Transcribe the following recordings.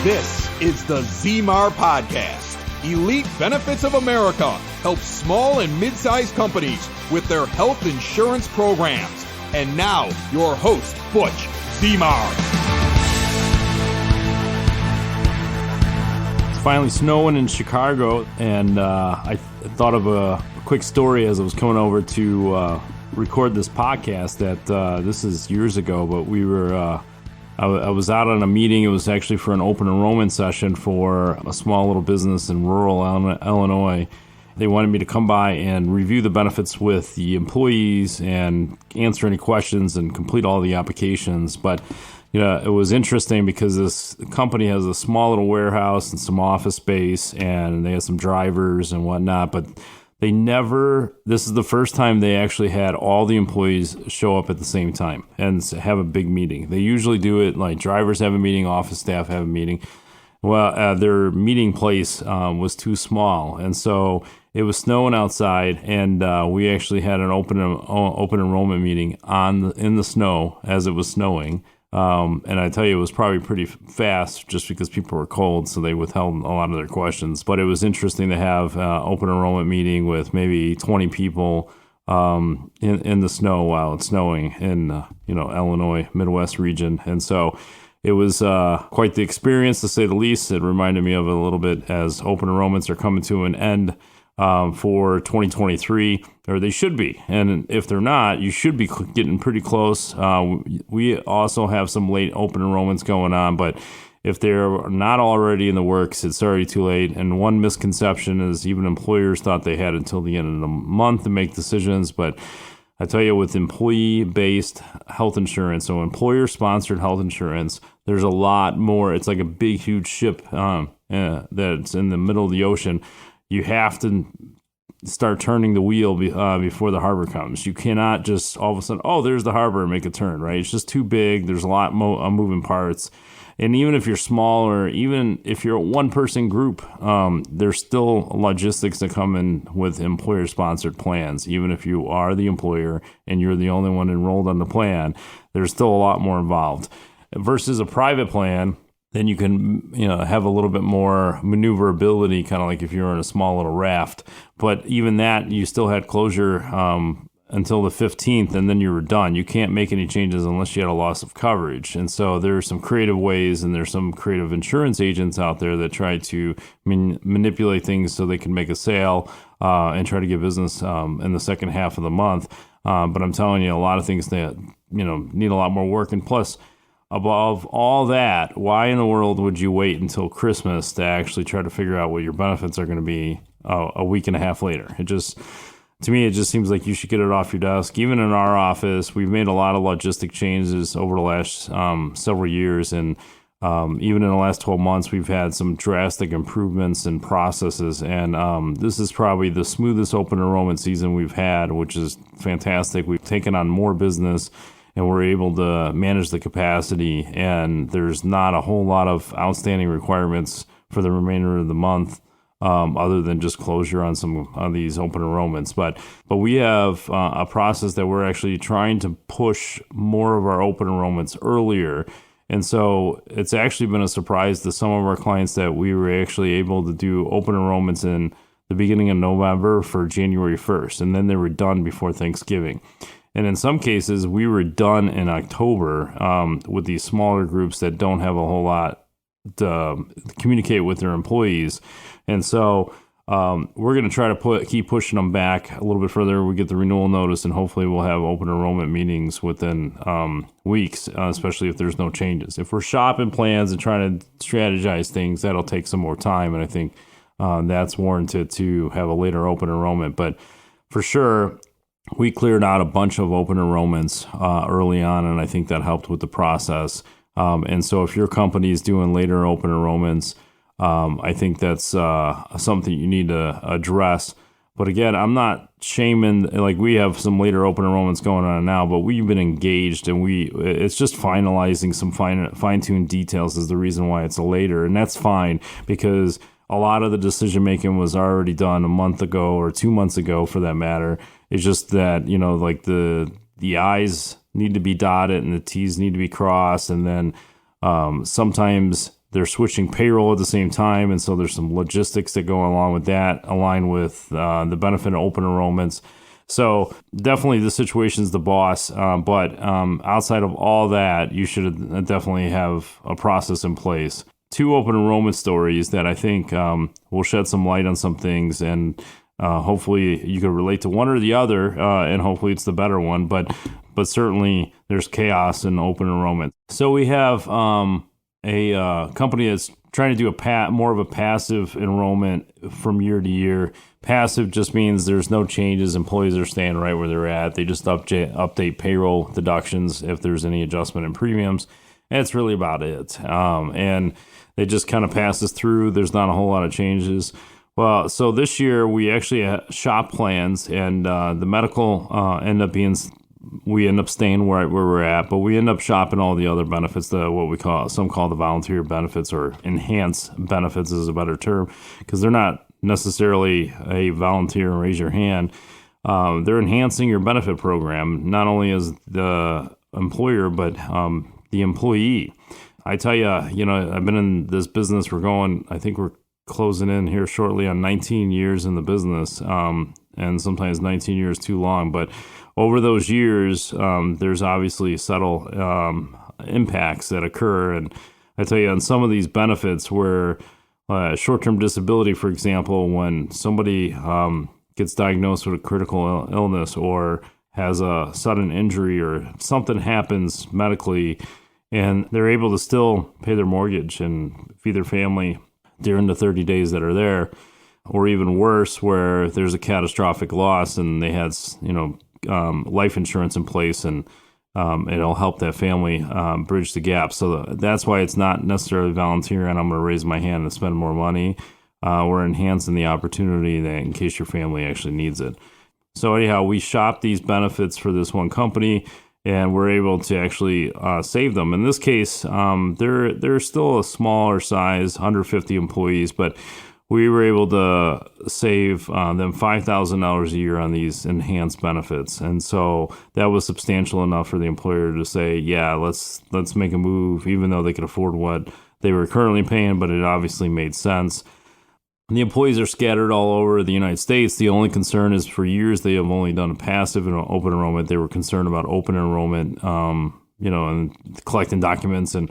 This is the ZMAR Podcast. Elite Benefits of America helps small and mid-sized companies with their health insurance programs. And now, your host, Butch ZMAR. It's finally snowing in Chicago, and I thought of a quick story as I was coming over to record this podcast that this is years ago, but we were... I was out on a meeting. It was actually for an open enrollment session for a small little business in rural Illinois. They wanted me to come by and review the benefits with the employees and answer any questions and complete all the applications. But you know, it was interesting because this company has a small little warehouse and some office space, and they have some drivers and whatnot. But they never, this is the first time they actually had all the employees show up at the same time and have a big meeting. They usually do it like drivers have a meeting, office staff have a meeting. Well, their meeting place was too small. And so it was snowing outside, and we actually had an open enrollment meeting in the snow as it was snowing. And I tell you, it was probably pretty fast just because people were cold, so they withheld a lot of their questions. But it was interesting to have open enrollment meeting with maybe 20 people in the snow while it's snowing in Illinois, Midwest region. And so it was quite the experience, to say the least. It reminded me of it a little bit as open enrollments are coming to an end for 2023, or they should be. And if they're not, you should be getting pretty close. We also have some late open enrollments going on, but if they're not already in the works, it's already too late. And one misconception is even employers thought they had until the end of the month to make decisions. But I tell you, with employee-based health insurance, so employer-sponsored health insurance, there's a lot more. It's like a big, huge ship that's in the middle of the ocean. You have to start turning the wheel before the harbor comes. You cannot just all of a sudden, oh, there's the harbor, and make a turn, right? It's just too big. There's a lot moving parts. And even if you're small, or even if you're a one-person group, there's still logistics that come in with employer-sponsored plans. Even if you are the employer and you're the only one enrolled on the plan, there's still a lot more involved. Versus a private plan, then you can have a little bit more maneuverability, kind of like if you're in a small little raft. But even that, you still had closure until the 15th, and then you were done. You can't make any changes unless you had a loss of coverage. And so there are some creative ways, and there's some creative insurance agents out there that try to manipulate things so they can make a sale and try to get business in the second half of the month. But I'm telling you, a lot of things that need a lot more work. And plus, above all that, why in the world would you wait until Christmas to actually try to figure out what your benefits are going to be a week and a half later? To me, it just seems like you should get it off your desk. Even in our office, we've made a lot of logistic changes over the last several years. And even in the last 12 months, we've had some drastic improvements in processes. And this is probably the smoothest open enrollment season we've had, which is fantastic. We've taken on more business, and we're able to manage the capacity, and there's not a whole lot of outstanding requirements for the remainder of the month, other than just closure on some of these open enrollments. But we have a process that we're actually trying to push more of our open enrollments earlier. And so it's actually been a surprise to some of our clients that we were actually able to do open enrollments in the beginning of November for January 1st, and then they were done before Thanksgiving. And in some cases, we were done in October with these smaller groups that don't have a whole lot to communicate with their employees. And so we're going to try to keep pushing them back a little bit further. We get the renewal notice, and hopefully we'll have open enrollment meetings within weeks, especially if there's no changes. If we're shopping plans and trying to strategize things, that'll take some more time. And I think that's warranted to have a later open enrollment. But for sure, we cleared out a bunch of open enrollments early on, and I think that helped with the process. And so if your company is doing later open enrollments, I think that's something you need to address. But again, I'm not shaming, like we have some later open enrollments going on now, but we've been engaged, and it's just finalizing some fine-tuned details is the reason why it's later. And that's fine, because a lot of the decision-making was already done a month ago or 2 months ago for that matter. It's just that, like the I's need to be dotted and the T's need to be crossed. And then sometimes they're switching payroll at the same time, and so there's some logistics that go along with that, align with the benefit of open enrollments. So definitely the situation's the boss, but outside of all that, you should definitely have a process in place. 2 open enrollment stories that I think will shed some light on some things, and hopefully you can relate to one or the other, and hopefully it's the better one, but certainly there's chaos in open enrollment. So we have a company that's trying to do more of a passive enrollment from year to year. Passive just means there's no changes. Employees are staying right where they're at. They just update payroll deductions if there's any adjustment in premiums. And that's really about it. And it just kind of passes through. There's not a whole lot of changes. Well, so this year we actually shop plans, and the medical we end up staying where we're at, but we end up shopping all the other benefits, some call the volunteer benefits, or enhanced benefits is a better term, because they're not necessarily a volunteer and raise your hand. They're enhancing your benefit program, not only as the employer, but the employee. I tell you, I've been in this business. I think we're closing in here shortly on 19 years in the business, and sometimes 19 years too long, but over those years, there's obviously subtle impacts that occur. And I tell you, on some of these benefits where short-term disability, for example, when somebody gets diagnosed with a critical illness or has a sudden injury or something happens medically, and they're able to still pay their mortgage and feed their family during the 30 days that are there, or even worse, where there's a catastrophic loss and they had, life insurance in place, and it'll help that family bridge the gap. So that's why it's not necessarily volunteer and I'm going to raise my hand and spend more money. We're enhancing the opportunity that in case your family actually needs it. So anyhow, we shop these benefits for this one company, and we're able to actually save them. In this case, they're still a smaller size, 150 employees, but we were able to save them $5,000 a year on these enhanced benefits. And so that was substantial enough for the employer to say, yeah, let's make a move, even though they could afford what they were currently paying, but it obviously made sense. The employees are scattered all over the United States. The only concern is for years they have only done a passive and open enrollment. They were concerned about open enrollment, and collecting documents, and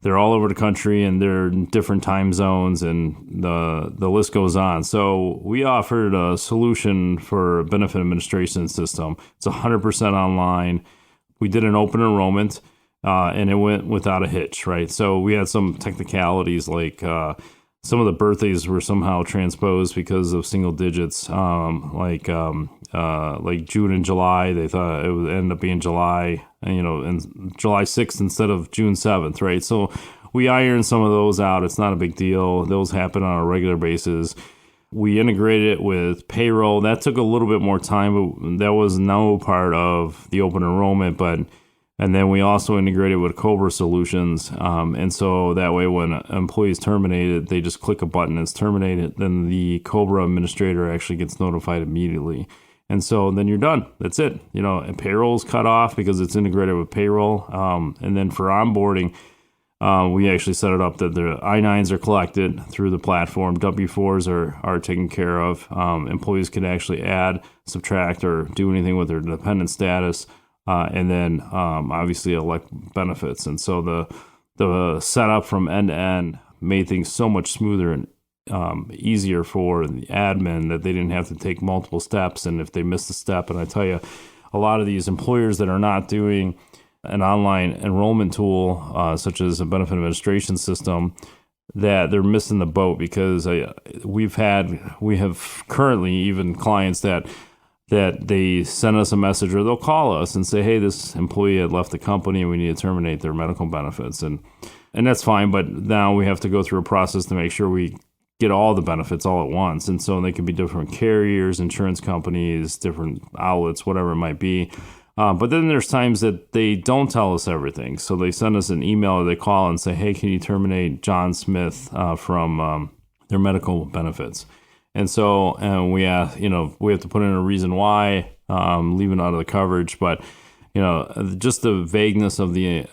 they're all over the country, and they're in different time zones, and the list goes on. So we offered a solution for a benefit administration system. It's 100% online. We did an open enrollment, and it went without a hitch, right? So we had some technicalities like some of the birthdays were somehow transposed because of single digits, like June and July. They thought it would end up being July, and July 6th instead of June 7th, right? So we ironed some of those out. It's not a big deal. Those happen on a regular basis. We integrated it with payroll. That took a little bit more time, but that was no part of the open enrollment. And then we also integrated with COBRA solutions. And so that way when an employee is terminated, they just click a button, it's terminated. Then the COBRA administrator actually gets notified immediately. And so then you're done. That's it. And payroll is cut off because it's integrated with payroll. And then for onboarding, we actually set it up that the I-9s are collected through the platform. W-4s are taken care of. Employees can actually add, subtract, or do anything with their dependent status. And then obviously elect benefits. And so the setup from end to end made things so much smoother and easier for the admin that they didn't have to take multiple steps. And if they missed a step, and I tell you, a lot of these employers that are not doing an online enrollment tool, such as a benefit administration system, that they're missing the boat, because we have currently even clients that they send us a message, or they'll call us and say, hey, this employee had left the company and we need to terminate their medical benefits. And that's fine, but now we have to go through a process to make sure we get all the benefits all at once. And so they can be different carriers, insurance companies, different outlets, whatever it might be. But then there's times that they don't tell us everything. So they send us an email or they call and say, hey, can you terminate John Smith from their medical benefits? And so we have to put in a reason why, leaving out of the coverage. But just the vagueness of the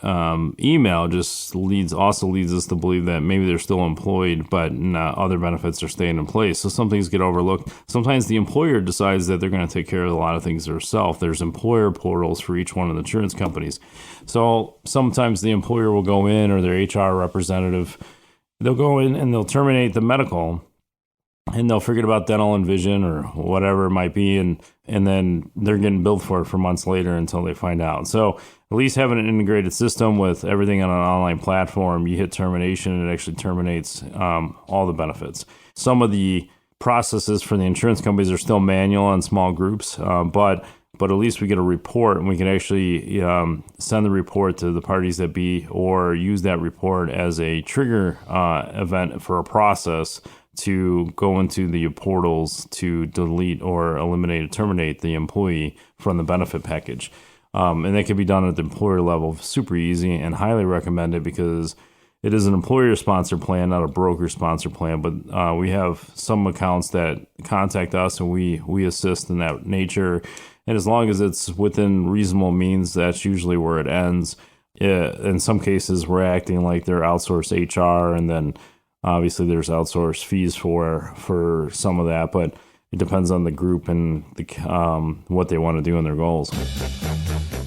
email just leads us to believe that maybe they're still employed, but other benefits are staying in place. So some things get overlooked. Sometimes the employer decides that they're going to take care of a lot of things themselves. There's employer portals for each one of the insurance companies. So sometimes the employer will go in, or their HR representative, they'll go in and they'll terminate the medical, and they'll forget about dental and vision or whatever it might be, and then they're getting billed for it for months later until they find out. So at least having an integrated system with everything on an online platform, you hit termination, and it actually terminates all the benefits. Some of the processes for the insurance companies are still manual in small groups, but at least we get a report, and we can actually send the report to the parties that be, or use that report as a trigger event for a process to go into the portals to delete or eliminate or terminate the employee from the benefit package. And that can be done at the employer level, super easy, and highly recommended, because it is an employer-sponsored plan, not a broker-sponsored plan. But we have some accounts that contact us, and we assist in that nature. And as long as it's within reasonable means, that's usually where it ends. In some cases, we're acting like they're outsourced HR, and then obviously there's outsourced fees for some of that, but it depends on the group and what they want to do and their goals.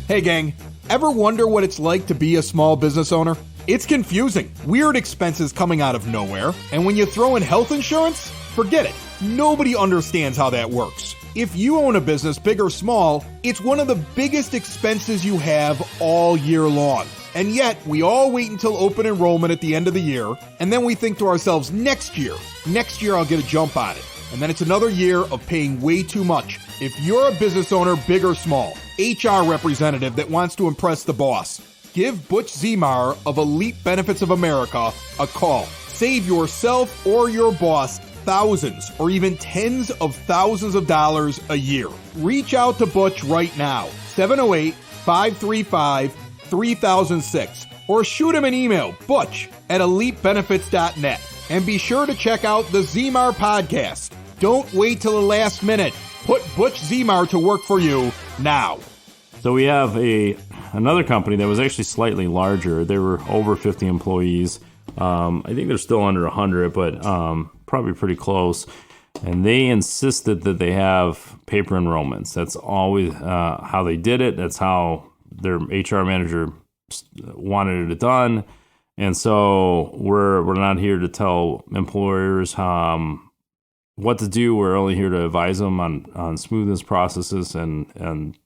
Hey gang, ever wonder what it's like to be a small business owner? It's confusing. Weird expenses coming out of nowhere, and when you throw in health insurance, forget it. Nobody understands how that works. If you own a business, big or small, it's one of the biggest expenses you have all year long. And yet, we all wait until open enrollment at the end of the year, and then we think to ourselves, next year I'll get a jump on it. And then it's another year of paying way too much. If you're a business owner, big or small, HR representative that wants to impress the boss, give Butch Zemar of Elite Benefits of America a call. Save yourself or your boss thousands or even tens of thousands of dollars a year. Reach out to Butch right now, 708-535-3006, or shoot him an email, butch@elitebenefits.net. And be sure to check out the Zemar podcast. Don't wait till the last minute. Put Butch Zemar to work for you now. So we have another company that was actually slightly larger. They were over 50 employees. I think they're still under 100, but probably pretty close. And they insisted that they have paper enrollments. That's always how they did it. That's how their HR manager wanted it done. And so we're not here to tell employers what to do. We're only here to advise them on smoothness processes and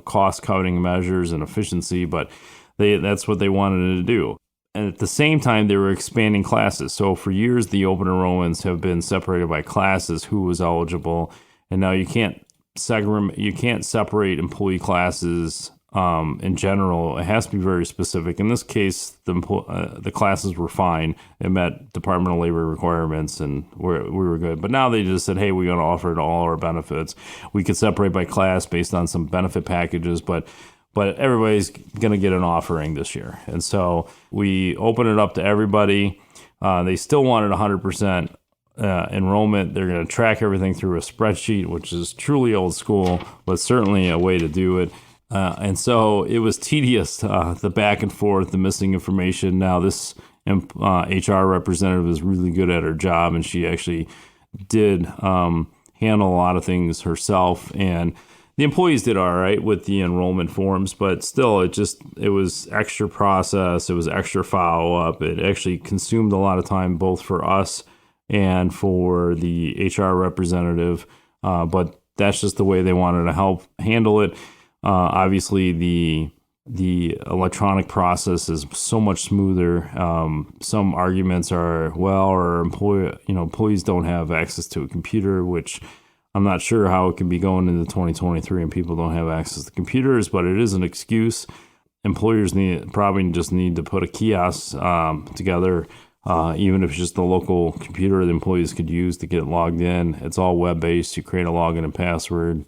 cost cutting measures and efficiency. But that's what they wanted to do. And at the same time, they were expanding classes. So for years, the open enrollments have been separated by classes, who was eligible. And now you can't separate employee classes in general. It has to be very specific. In this case, the classes were fine. It met Department of Labor requirements, and we were good. But now they just said, hey, we're going to offer it to all our benefits. We could separate by class based on some benefit packages, but everybody's going to get an offering this year. And so we open it up to everybody. They still wanted 100% enrollment. They're going to track everything through a spreadsheet, which is truly old school, but certainly a way to do it. And so it was tedious, the back and forth, the missing information. Now this HR representative is really good at her job, and she actually did handle a lot of things herself. And the employees did all right with the enrollment forms, but still, it was extra process. It was extra follow-up. It actually consumed a lot of time, both for us and for the HR representative. But that's just the way they wanted to help handle it. Obviously, the electronic process is so much smoother. Some arguments are, our employees don't have access to a computer, which I'm not sure how it can be going into 2023 and people don't have access to computers, but it is an excuse. Employers probably just need to put a kiosk together, even if it's just the local computer the employees could use to get logged in. It's all web-based. You create a login and password.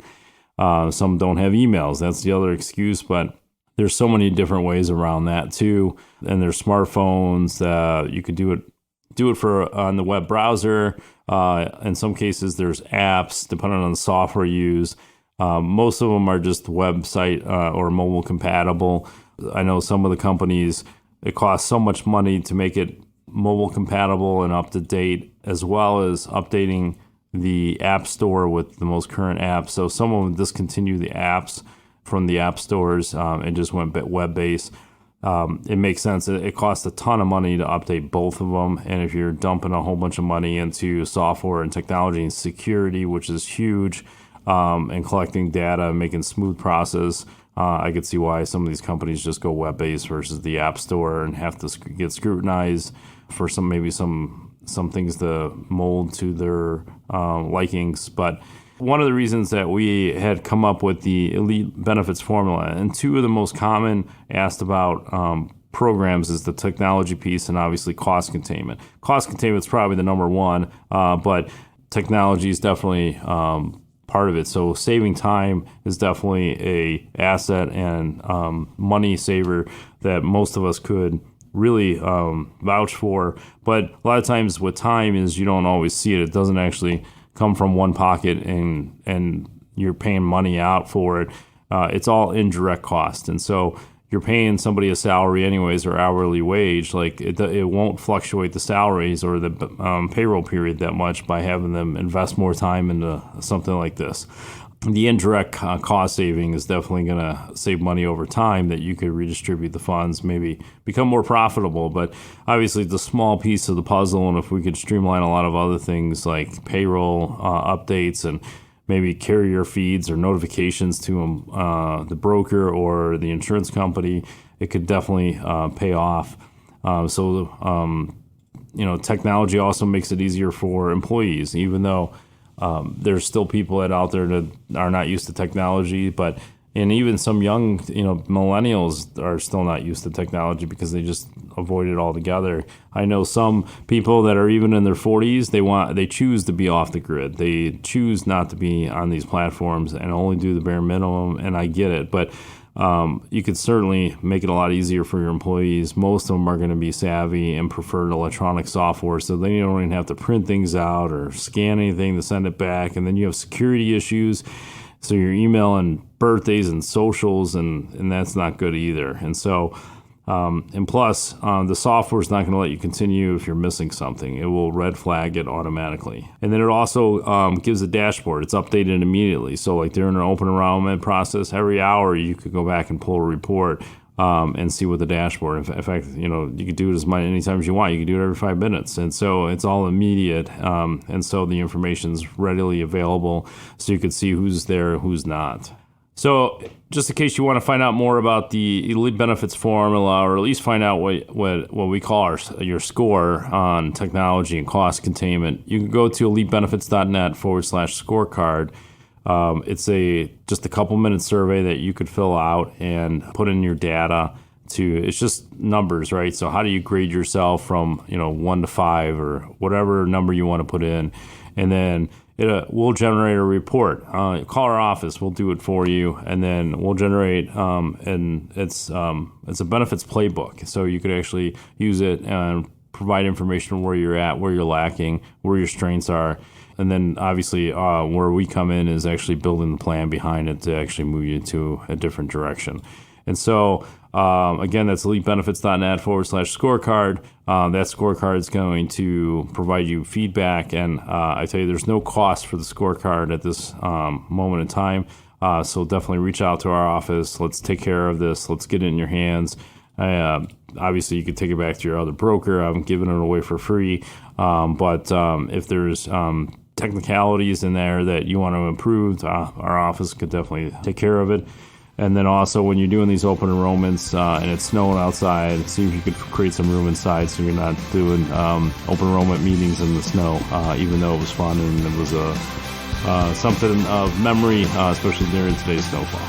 Some don't have emails. That's the other excuse, but there's so many different ways around that too. And there's smartphones. You could do it for on the web browser. In some cases, there's apps depending on the software you use. Most of them are just website or mobile compatible. I know some of the companies, it costs so much money to make it mobile compatible and up to date, as well as updating the app store with the most current apps. So some of them discontinued the apps from the app stores and just went web-based. It makes sense. It costs a ton of money to update both of them. And if you're dumping a whole bunch of money into software and technology and security, which is huge, and collecting data and making smooth process, I could see why some of these companies just go web-based versus the app store and have to get scrutinized for some things to mold to their likings. But one of the reasons that we had come up with the Elite Benefits Formula, and two of the most common asked about programs, is the technology piece and obviously cost containment. Cost containment is probably the number one, but technology is definitely part of it. So saving time is definitely a asset and money saver that most of us could really vouch for. But a lot of times with time is you don't always see it. It doesn't actually come from one pocket and you're paying money out for it. It's all indirect cost. And so you're paying somebody a salary anyways or hourly wage. Like it won't fluctuate the salaries or the payroll period that much by having them invest more time into something like this. The indirect cost saving is definitely going to save money over time that you could redistribute the funds, maybe become more profitable. But obviously, it's a small piece of the puzzle. And if we could streamline a lot of other things like payroll updates and maybe carrier feeds or notifications to the broker or the insurance company, it could definitely pay off. Technology also makes it easier for employees, even though there's still people out there that are not used to technology, and even some young, millennials are still not used to technology because they just avoid it altogether. I know some people that are even in their 40s, they choose to be off the grid. They choose not to be on these platforms and only do the bare minimum, and I get it. But you could certainly make it a lot easier for your employees. Most of them are going to be savvy and prefer electronic software, so then you don't even have to print things out or scan anything to send it back. And then you have security issues, so you're emailing birthdays and socials, and that's not good either. And so, and plus, the software is not going to let you continue if you're missing something. It will red flag it automatically. And then it also gives a dashboard. It's updated immediately. So like during an open enrollment process, every hour you could go back and pull a report and see what the dashboard. In fact, you could do it as many anytime as you want. You could do it every 5 minutes. And so it's all immediate. And so the information's readily available. So you could see who's there, who's not. So just in case you want to find out more about the Elite Benefits Formula, or at least find out what we call your score on technology and cost containment, you can go to elitebenefits.net/scorecard. It's just a couple minute survey that you could fill out and put in your data. It's just numbers, right? So how do you grade yourself from 1 to 5 or whatever number you want to put in, and then we'll generate a report. Call our office. We'll do it for you, and then we'll generate. And it's a benefits playbook, so you could actually use it and provide information on where you're at, where you're lacking, where your strengths are, and then obviously where we come in is actually building the plan behind it to actually move you to a different direction. And so again, that's elitebenefits.net/scorecard. That scorecard is going to provide you feedback, and I tell you, there's no cost for the scorecard at this moment in time. So definitely reach out to our office. Let's take care of this. Let's get it in your hands. Obviously, you could take it back to your other broker. I'm giving it away for free. But if there's technicalities in there that you want to improve, our office could definitely take care of it. And then also when you're doing these open enrollments and it's snowing outside, see if you could create some room inside so you're not doing open enrollment meetings in the snow, even though it was fun and it was something of memory, especially during today's snowfall.